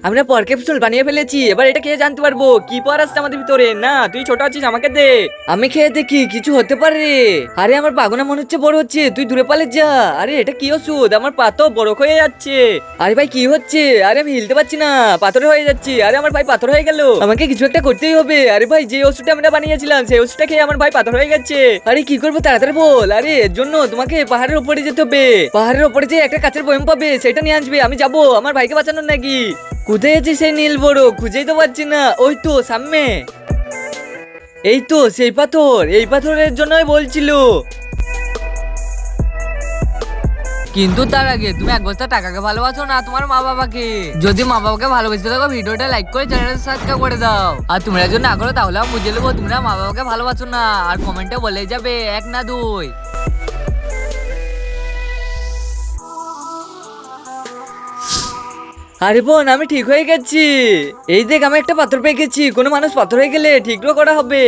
আমরা পর ক্যাপসুল বানিয়ে ফেলেছি। এবার এটা খেয়ে জানতে পারবো কি পর আসছে আমাদের ভিতরে। না তুই ছোট আছিস, আমাকে দে, আমি খেয়ে দেখি কিছু হতে পারে। আরে আমার পাগনা মনে হচ্ছে বড় হচ্ছে, তুই দূরে পালে যা। আরে এটা কি ওষুধ, আমার পা তো বড় হয়ে যাচ্ছে। আরে ভাই কি হচ্ছে? আরে আমি হিলতে পারছি না, পাথর হয়ে যাচ্ছি। আরে আমার ভাই পাথর হয়ে গেল, আমাকে কিছু একটা করতেই হবে। আরে ভাই যে ওষুধটা আমরা বানিয়েছিলাম সেই ওষুধটা খেয়ে আমার ভাই পাথর হয়ে গেছে। আরে কি করবো তাড়াতাড়ি বল। আরে এর জন্য তোমাকে পাহাড়ের উপরে যেতে হবে। পাহাড়ের উপরে যে একটা কাচের বয়ম পাবে সেটা নিয়ে আসবে, আমি যাবো আমার ভাইকে বাঁচানোর নাকি। কোথায় আছে সেই নীল বড়, খুঁজেই তো পাচ্ছি না। ওই তো সামনে, এই তো সেই পাথর, এই পাথরের জন্যই বলছিল। কিন্তু তার আগে তুমি এক বস্তা টাকাকে ভালোবাসো না তোমার মা বাবাকে? যদি মা বাবাকে ভালোবাসতে থাকো ভিডিওটা লাইক করে চ্যানেলটা সাবস্ক্রাইব করে দাও। আর তোমরা যদি না করো তাহলে আমি বুঝে নেবো তোমরা মা বাবাকে ভালোবাসো না। আর কমেন্টে বলে যাবে 1 না 2। আরে বোন আমি ঠিক হয়ে গেছি। এই দেখ আমি একটা পাথর পেয়ে গেছি, কোনো মানুষ পাথর হয়ে গেলে ঠিকও করা হবে।